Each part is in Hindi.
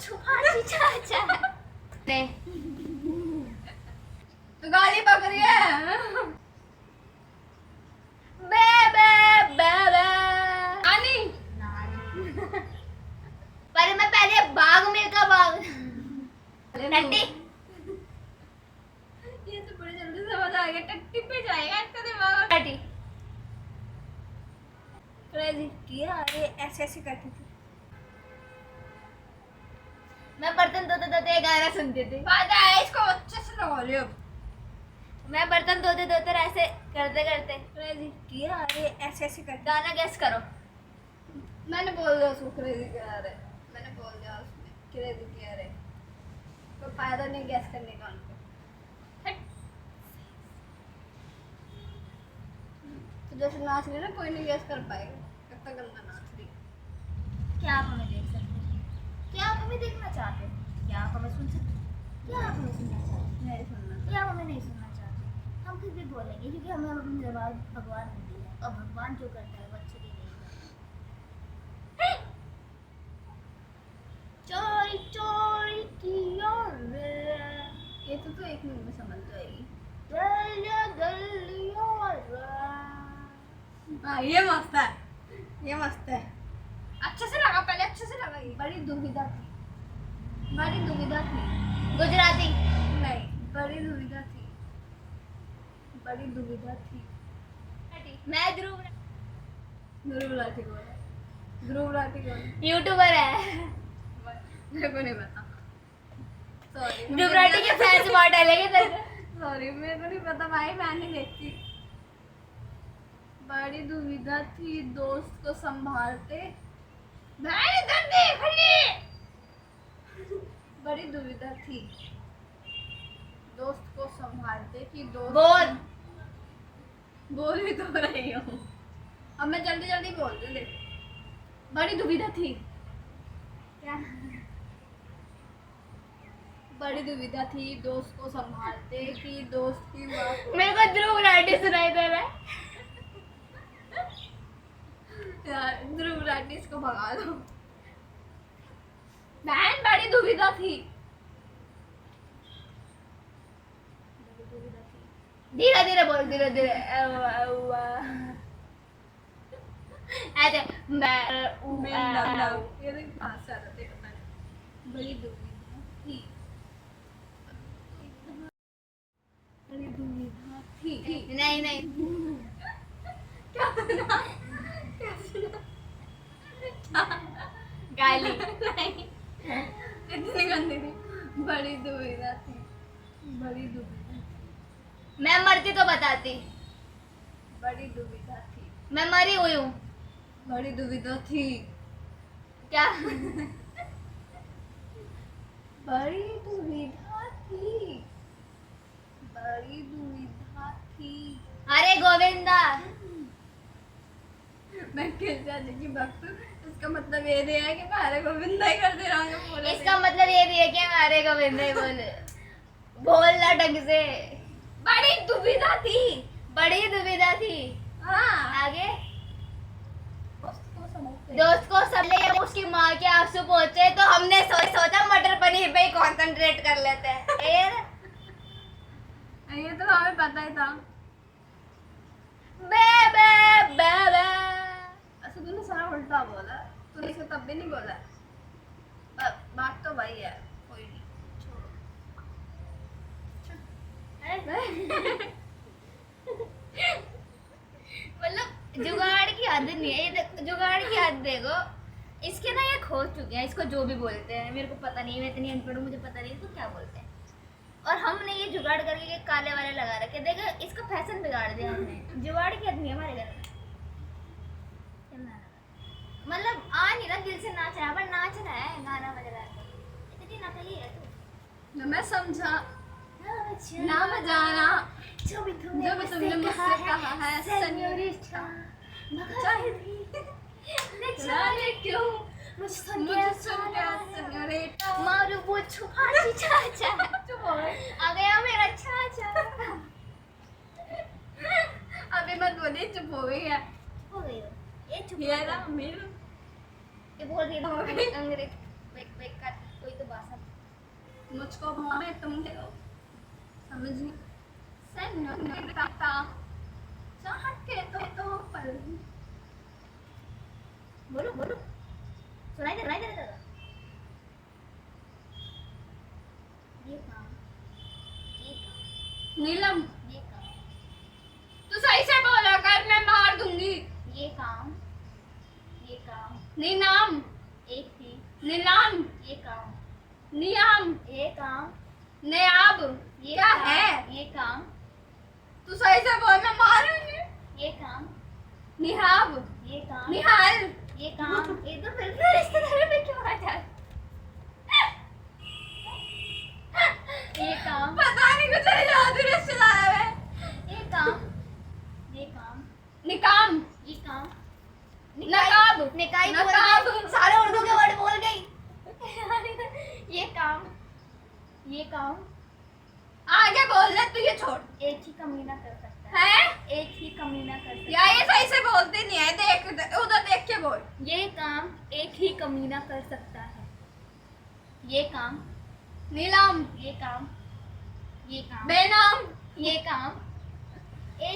छुपाची चाचा ने तो गाली पकड़ी है। बे बे बे बे आनी पर मैं पहले बाग में का बाग टट्टी ये तो बड़ी जल्दी समझ आ गया, टट्टी पे जाएगा इसका दिमाग। टट्टी क्रेजी किया, अरे ऐसे ऐसे करती थी। मैं बर्तन धोते धोते गाना सुनती थी। पता है इसको अच्छे से लगा लियो। मैं बर्तन धोते धोते ऐसे करते करते क्रेजी किया, अरे ऐसे ऐसे करती। गाना गैस करो। मैंने बोल दिया उसको क्रेजी किया रे, मैंने बोल दिया उसने क्रेजी किया रे, कोई फायदा नहीं गैस करने का उनको। तो जैसे नाच रही ना, कोई नहीं गैस कर पाएगा कितना गंदा नाच रही। क्या आप हमें देख सकते हैं? क्या आप हमें देखना चाहते हैं? क्या आप हमें सुन सकते हैं? क्या आप हमें सुनना चाहते नहीं सुनना। हैं? क्या आप हमें नहीं सुनना चाहते? हम फिर भी बोलेंगे क्योंकि हमें अपनी जवाब भगवान ने दी है और भगवान जो करता है वो अच्छे के लिए करता है। चोरी चोरी किया रे ये तो एक मिनट में समझ जाएगी। गलियां गलियों रे। हाँ ये मस्त है, ये मस्त है। अच्छे से लगा, पहले अच्छे से लगा। ये बड़ी दुविधा थी, बड़ी दुविधा थी। गुजराती नहीं, बड़ी दुविधा थी, बड़ी दुविधा थी। मैं ध्रुव ध्रुव राठी कौन है? ध्रुव राठी कौन है? यूट्यूबर है। मेरे को नहीं पता, सॉरी। ध्रुव राठी के फैंस बहुत डालेंगे तेरे को। सॉरी मेरे को नहीं पता भाई, मैं नहीं देखती। बड़ी दुविधा थी दोस्त को संभालते। भाई इधर देख ले। बड़ी दुविधा थी दोस्त को संभालते कि दोस्त बोल बोल भी तो रही हूँ। अब मैं जल्दी जल्दी बोल दूँ, देख। बड़ी दुविधा थी, क्या? बड़ी दुविधा थी दोस्त को संभालते कि दोस्त की माँ को। मेरे को ध्रुव राठी सुनाई दे रहा है। यार ध्रुव राठी इसको भगा दो। बहन बड़ी दुविधा थी, बड़ी दुविधा थी। धीरे धीरे बोल, धीरे धीरे ऐसे ये देख पास से आ जाते हैं पता नहीं। बड़ी दुविधा थी, बड़ी दुविधा थी। नहीं नहीं क्या सुना? क्या सुना? गाली नहीं, इतनी गंदी थी। बड़ी दुविधा थी, बड़ी दुविधा थी, मैं मरती तो बताती। बड़ी दुविधा थी, मैं मरी हुई हूँ। बड़ी दुविधा थी। क्या? बड़ी दुविधा थी, बड़ी दुविधा थी। अरे गोविंदा मैं कृष्णा जी की भक्त हूँ, इसका मतलब ये नहीं है कि मैं हरे गोविंदा ही कर दे रहा हूँ। इसका मतलब ये भी है कि हमारे गोविंदा ही बोले। बोलना ढंग से। बड़ी दुविधा थी। बड़ी दुविधा थी। हाँ, आगे दोस्त को समझते। दोस्त को सब उसकी माँ के आंसू पहुंचे तो हमने सोचा मटर पनीर पे ही कंसंट्रेट कर लेते हैं। फिर ये तो हमें पता ही था। बे बे बे बे अच्छा तूने सारा उल्टा बोला, तूने इसे तब भी नहीं बोला। बात तो वही है, कोई नहीं, छोड़ो। मतलब जुगाड़ की हद नहीं है ये। जुगाड़ की हद देखो। इसके ना ये खो चुके हैं, इसको जो भी बोलते हैं मेरे को पता नहीं, मैं इतनी अनपढ़ हूँ, मुझे पता नहीं इसको क्या बोलते हैं। और हमने ये जुगाड़ करके ये काले वाले लगा रखे। देखो इसका फैशन बिगाड़ दिया हमने। जुगाड़ की हद नहीं है हमारे घर में। मतलब आ नहीं रहा दिल से नाच रहा है, पर नाच रहा है गाना बजा के। इतनी नकली है तू। मैं समझा ना बजाना जो भी जो भी तुमने मुझसे कहा है सेन्योरिटा, जाने क्यों मुझसे मुझसे क्या सेन्योरिटा। मारू वो छुपाची चाचा। चुप हो गए, आ गया मेरा चाचा। अभी मत बोलिए, चुप हो गई है। हो गई हो। ये चुप ये ना मेरे ये बोल रही है अंग्रेज। बेकार कोई तो भाषा मुझको हमें तुम दो समझी सन्नता चाहत के तो पर बोलो बोलो सुनाई दे दादा ये काम नीलम ये काम तू सही से बोला कर मैं मार दूंगी ये काम नीनाम एक ही नीलाम ये काम नियाम ये काम नेयाब ये क्या काम, है ये काम तू सही से बोल मैं मारूंगी ये काम निहाब ये काम निहाल ये काम ये तो फिर रिश्तेदारों में क्यों आ जाए ये काम पता नहीं कुछ नहीं जाती रिश्तेदार में ये काम निकाम ये काम नकाब निकाई बोल नकाब गई। सारे उर्दू के वर्ड बोल गई ये काम आगे बोल ले तू ये छोड़ एक ही कमीना कर सकता है एक ही कमीना कर सकता या ये सही से बोलती नहीं है देख उधर देख के बोल ये काम एक ही कमीना कर सकता है ये काम नीलम ये काम बेनाम ये काम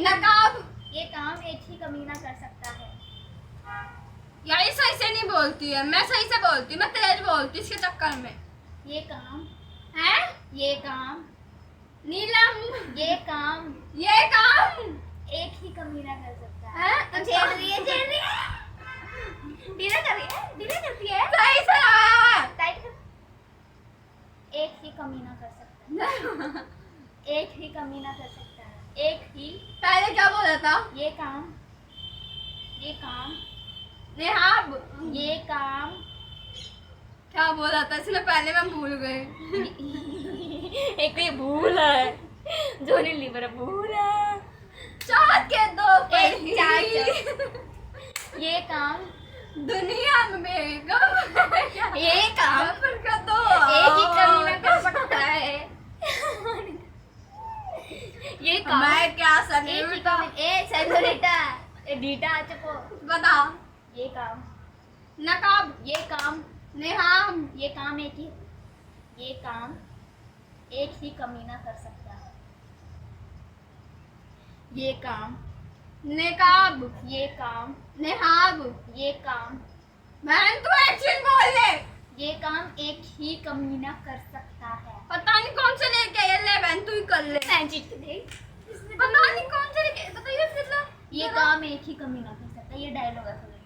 नकाब ये काम एक ही कमीना कर सकता है या ये सही से नहीं बोलती है मैं सही से बोलती मैं तेज बोलती इसके चक्कर में ये काम है ये काम नीलम ये काम एक ही कमीना कर सकता है हैं? छेड़ रही है ढीला करती है सही से लगाया टाइट कर एक ही कमीना कर सकता है एक ही कमीना कर सकता है एक ही पहले क्या बोला था ये काम नेहाब ये काम क्या बोला था इसलिए पहले मैं भूल गई एक ये भूल है जोनी लीवर भूल है चाहत के दो एक पहली। चार ये काम दुनिया में गम ये काम पर का दो एक ही कमीना कर सकता है ये काम मैं क्या एक ही सनी काम ए सेनोरिटा ए डीटा आ चुको बता ये काम नकाब ये काम नेहाम ये काम एक ही कमीना कर सकता है ये काम नेकाब नेहाब ये काम बहन तू एक चीज बोल ले ये काम एक ही कमीना कर सकता है पता नहीं कौन से लेके आया ले बहन तू ही कर ले पता नहीं कौन से लेके तो ये फिर ला ये काम एक ही कमीना कर सकता है ये डायलॉग है थोड़ा।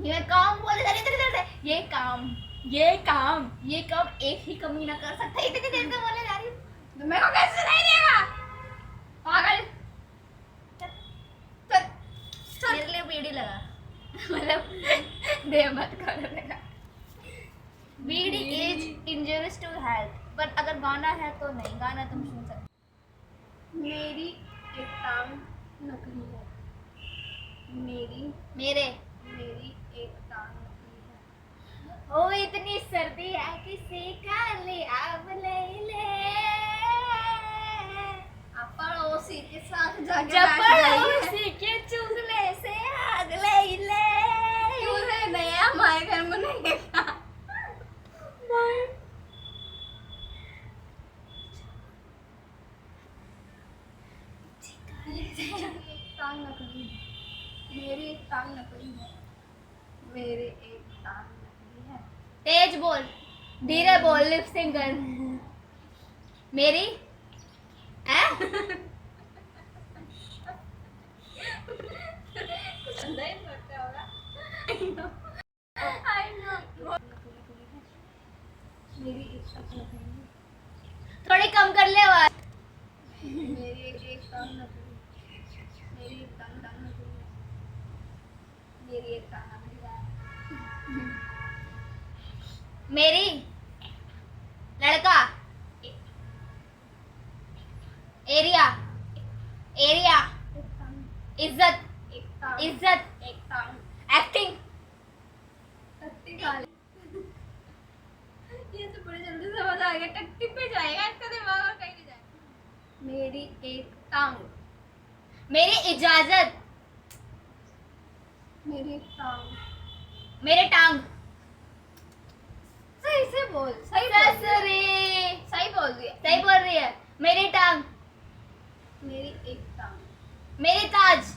ये काम बोले जा रही है ये काम एक ही कमीना कर सकता है इतनी देर से बोले जा रही हूँ तो मेरे को कैसे नहीं देगा पागल चल चल मेरे लिए बीड़ी लगा मतलब दे मत करो लगा बीड़ी इज इंजurious टू हेल्थ बट अगर गाना है तो नहीं गाना तुम सुन सकते मेरी एक टांग नकली है मेरी मेरे एक टांग नकली है ओ इतनी सर्दी है किसी का लिया ले आप पड़ोसी के साथ जाके जब बैठ जाइए। पड़ोसी के चुगले से आग ले क्यों रे नहीं है हमारे घर में नहीं है टांग नकली है मेरी एक टांग नकली है मेरे एक टांग नकली है तेज बोल धीरे बोल लिप सिंग कर मेरी हैं नहीं पड़ता होगा I know मेरी एक टांग नकली है थोड़ी कम कर ले आवाज मेरी एक टांग नकली है मेरी एक टांग नकली है मेरी एक टांग नकली है मेरी लड़का एरिया एक टांग इज्जत एक टांग इज्जत एक टांग एक्टिंग टट्टी खा ले ये तो बड़े जल्दी समझ आ गया टट्टी पे जाएगा इसका दिमाग और कहीं नहीं जाएगा मेरी एक टांग मेरी इजाजत मेरी एक टांग मेरे टांग मेरी टांग। मेरी एक टांग। मेरी ताज।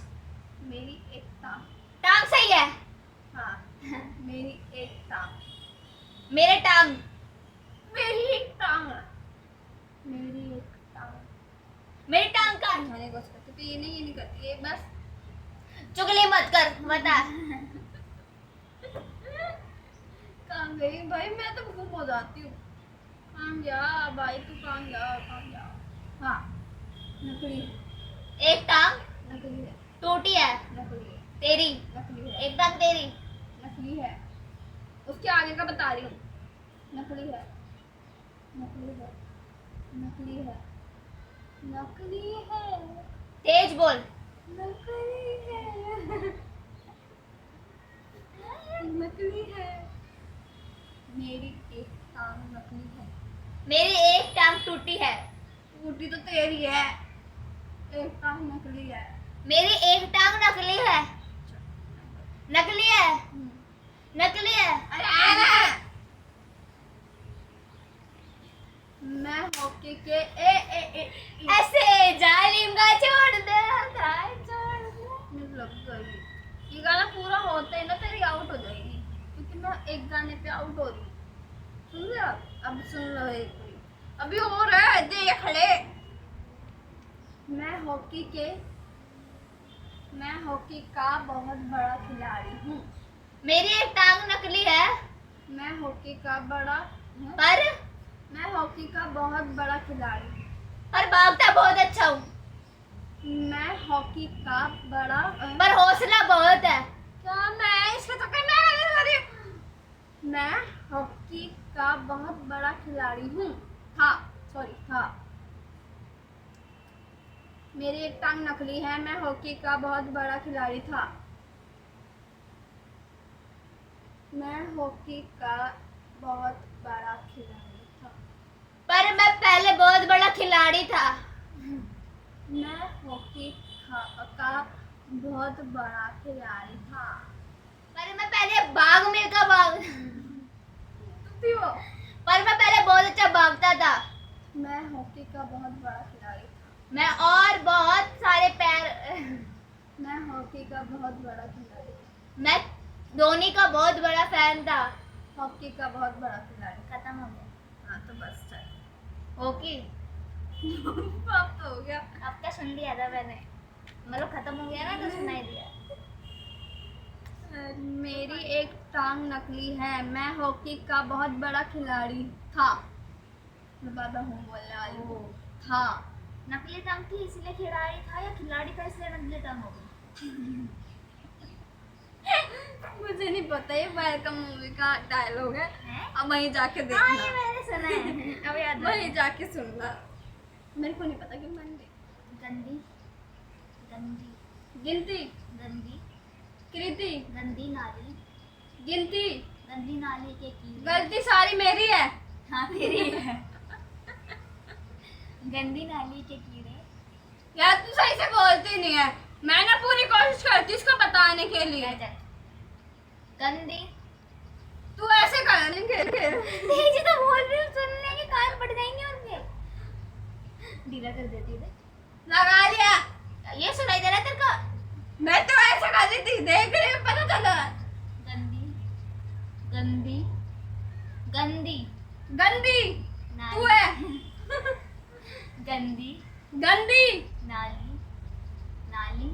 मेरी एक टांग। टांग सही है। हाँ मेरी एक टांग। मेरे टांग। मेरी एक टांग। मेरी एक टांग। मेरी टांग का। मैंने कुछ करती तो ये नहीं करती ये बस। चुगली मत कर, बता। कहाँ गई भाई, मैं तो गुम हो जाती हूँ। कहाँ जा भाई तू, कहाँ जा कहाँ जा। हाँ नकली है। एक टांग नकली है। टूटी है। नकली है। तेरी। नकली है। एक टांग तेरी। नकली है। उसके आगे का बता रही हूँ। नकली है। नकली है। नकली है। नकली है। तेज बोल। नकली है। नकली है। मेरी एक टांग नकली है। मेरी एक टांग टूटी है। टूटी तो तेरी है। एक टांग नकली है। मेरी एक टांग नकली है। नकली है। नकली है। अरे मैं हॉकी के ऐसे जालिम का छोड़ दे, गाय छोड़ दे। लग गई। ये गाना पूरा होते ही ना तेरी आउट हो जाएगी, क्योंकि मैं एक गाने पे आउट हो रही हूँ। सुन लिया? अब सुन लो एक मिनट। अभी हो रहा है, देख ले। मैं हॉकी का बहुत बड़ा खिलाड़ी हूँ। मेरी एक टांग नकली है। मैं हॉकी का बड़ा पर मैं हॉकी का बहुत बड़ा खिलाड़ी हूँ। पर भागता बहुत अच्छा हूँ। मैं हॉकी का बड़ा पर हौसला बहुत है। क्या मैं इसके चक्कर में आ गई? मैं हॉकी का बहुत बड़ा खिलाड़ी हूँ। था। मेरी एक टांग नकली है। मैं हॉकी का बहुत बड़ा खिलाड़ी था। मैं हॉकी का बहुत बड़ा खिलाड़ी था। पर मैं पहले बहुत बड़ा खिलाड़ी था। मैं हॉकी का बहुत बड़ा खिलाड़ी था। पर मैं पहले भाग में का भाग भी हो। पर मैं पहले बहुत अच्छा भागता था। मैं हॉकी का बहुत बड़ा खिलाड़ी था। मैं और बहुत सारे पैर मैं हॉकी का बहुत बड़ा खिलाड़ी था। मैं धोनी का बहुत बड़ा फैन था। हॉकी का बहुत बड़ा खिलाड़ी। खत्म हो गया। हाँ तो बस चल। ओके। अब तो हो गया। अब क्या सुन लिया था मैंने, मतलब खत्म हो गया ना तो सुनाई दिया। मेरी एक टांग नकली है। मैं हॉकी का बहुत बड़ा खिलाड़ी था। मैं ज्यादा हूँ बोलने वाली हूँ। था। नकली टांग थी इसलिए खिलाड़ी था, या खिलाड़ी था इसलिए नकली टांग हो गई? मुझे नहीं पता, ये वेलकम मूवी का डायलॉग है। हैं? अब वहीं जाके हाँ देखना। ये मैंने सुना है। अब याद वहीं जाके सुनना। मेरे को नहीं पता कि मंडी। गंदी गंदी गिनती। गंदी कृति। गंदी नाली। गिनती। गंदी नाली के कीड़े। गलती सारी मेरी है। हाँ तेरी है। गंदी नाली के कीड़े। यार तू सही से बोलती नहीं है। मैंने पूरी कोशिश करती इसको बताने के लिए। गंदी। तू ऐसे करेंगे। तेजी तो बोल रही हूँ, सुनने के कान पड़ जाएंगे उनके। ढीला कर देती है। लगा लिया। ये सुनाई दे रहा है तेरे को? मैं तो ऐसे कर रही थी, देख रही हूँ, पता चला। गंदी गंदी गंदी गंदी नाली। तू है। गंदी गंदी नाली। नाली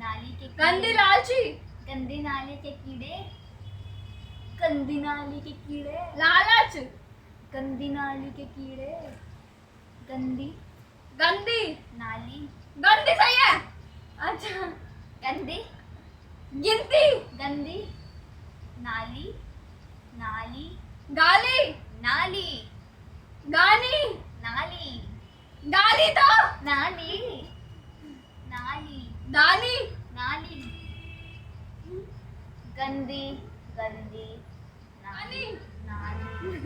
नाली के गंदी लालची। गंदी नाली के कीड़े। गंदी नाली के कीड़े। लालच। गंदी नाली के कीड़े। गंदी गंदी नाली। गंदी सही है। अच्छा। गंदी गिनती। गंदी नाली। नाली गाली। नाली गाली। नाली गाली तो नाली नाली दाली। नाली। गंदी गंदी नाली। नाली।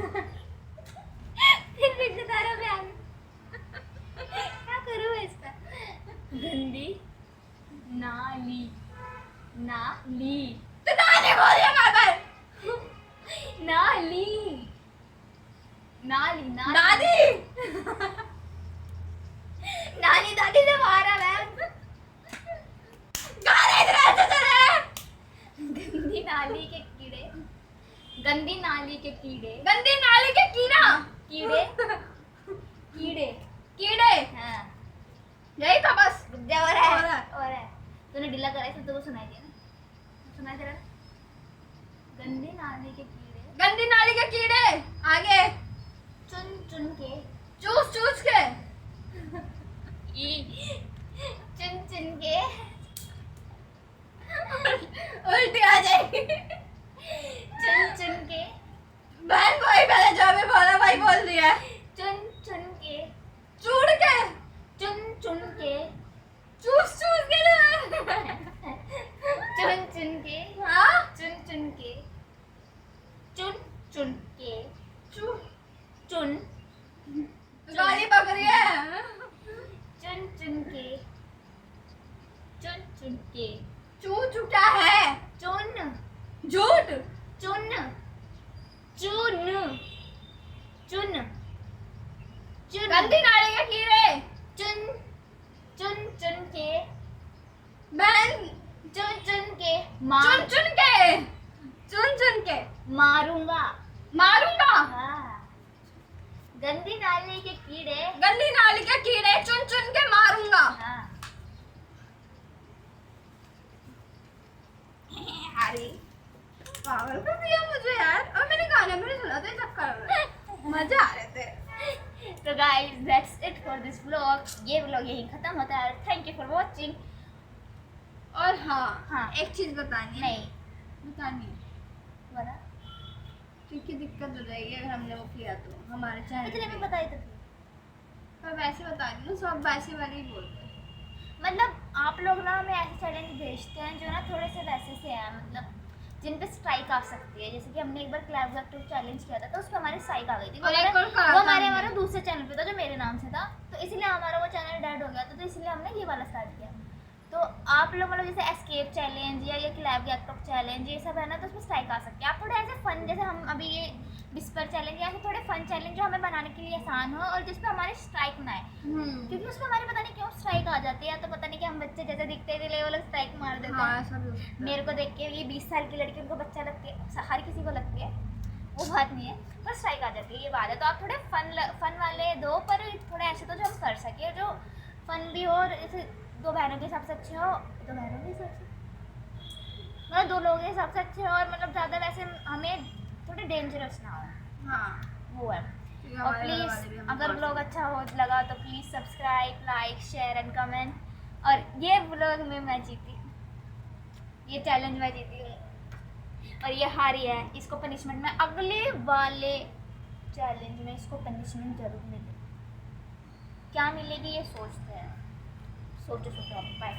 फिर भी सितारा में आ गई। क्या करूँ इसका? गंदी नाली। नाली तो नाली बोलिए बाबा। नाली नाली नाली। दादी। नानी दादी से मारा मैं। गाने इधर ऐसे चले। गंदी नाली के कीड़े, गंदी नाली के कीड़े, गंदी नाली के कीड़ा। कीड़े, कीड़े, कीड़े। हाँ यही था बस। बुद्धिया और है तूने ढीला करा है तो वो सुनाई दिया ना, सुनाई दे रहा है? गंदी नाली के कीड़े, गंदी नाली के कीड़े। आगे। चुन चुन के, चूस चूस के। चुन चुन के, उल्टी आ जाएगी। चुन चुन के, बहन वही पहले जो भी बोला वही बोल दिया। चुन चुन के, चूड़ के। चुन चुन के, चूस चूस के ना। चुन चुन के, हाँ। चुन चुन के, चुन चुन के, चू चुन गाली पक रही है। चुन चुन के, चुन चुन के, चू चू क्या है? चुन झूठ। चुन चुन चुन चुन गंदी नाली के कीड़े। चुन चुन चुन के, बहन चुन चुन के चुन चुन के। चुन चुन के मारूंगा। मारूंगा। हाँ। गंदी नाली के कीड़े, गंदी नाली के कीड़े चुन चुन के मारूंगा। हाँ अरे पागल कर दिया मुझे यार। और मैंने गाने में सुना था चक्कर में। मजा आ रहे थे। तो guys that's it for this vlog. ये व्लॉग यहीं खत्म होता है। Thank you for watching. और हाँ हाँ। एक चीज बतानी है। नहीं बतानी है बता, क्योंकि दिक्कत हो जाएगी अगर हमने वो किया तो हमारे इतने चैनल में पे। बताई तो थी। पर वैसे बता रही हूँ सब वैसे वाले ही बोलते हैं। मतलब आप लोग ना हमें ऐसे चैलेंज भेजते हैं जो ना थोड़े से वैसे से हैं, मतलब जिन पे स्ट्राइक आ सकती है। जैसे कि हमने एक बार क्लैप गैप चैलेंज किया था तो उस पर हमारी स्ट्राइक आ गई थी। और एक और करा वो था हमने। हमारे दूसरे चैनल पे था जो मेरे नाम से था, तो इसलिए हमारा वो चैनल डेड हो गया था। तो इसलिए हमने ये वाला स्टार्ट किया। तो आप लोग मतलब जैसे एस्केप चैलेंज या ये क्लैप गैप चैलेंज ये सब है ना, तो उसमें स्ट्राइक आ सकती है। आप थोड़े ऐसे फन, जैसे हम अभी ये विस्पर चैलेंज या ऐसे थोड़े फन चैलेंज जो हमें बनाने के लिए आसान हो और जिसपे हमारी स्ट्राइक ना आए, क्योंकि उसमें हमारी पता नहीं क्यों स्ट्राइक आ जाती है। या तो पता नहीं कि हम बच्चे जैसे दिखते हैं इसलिए वो लोग स्ट्राइक मार देते हाँ हैं। ऐसा भी होता है। मेरे को देख के ये 20 साल की लड़की उनको बच्चा लगती है, हर किसी को लगती है, वो बात नहीं है, पर स्ट्राइक आ जाती है, ये बात है। तो आप थोड़े फन वाले दो, पर थोड़े ऐसे तो जो हम कर सके, जो फन भी हो और जैसे दो बहनों के हिसाब से अच्छे हो, दो बहनों के हिसाब से मतलब दो लोगों के हिसाब से अच्छे हो, और मतलब ज़्यादा वैसे हमें थोड़े डेंजरस ना हो, हाँ वो है। क्योंकि और हमारे घर वाले भी प्लीज़ हमें अगर बहुत व्लॉग अच्छा हो लगा तो please subscribe, like, share and comment. और ये व्लॉग में मैं जीती, ये चैलेंज मैं जीती हूँ और ये हारी है। इसको पनिशमेंट में अगले वाले चैलेंज में इसको पनिशमेंट जरूर मिलेगी। क्या मिलेगी ये सोचते हैं, सोचो सोचो। बाय।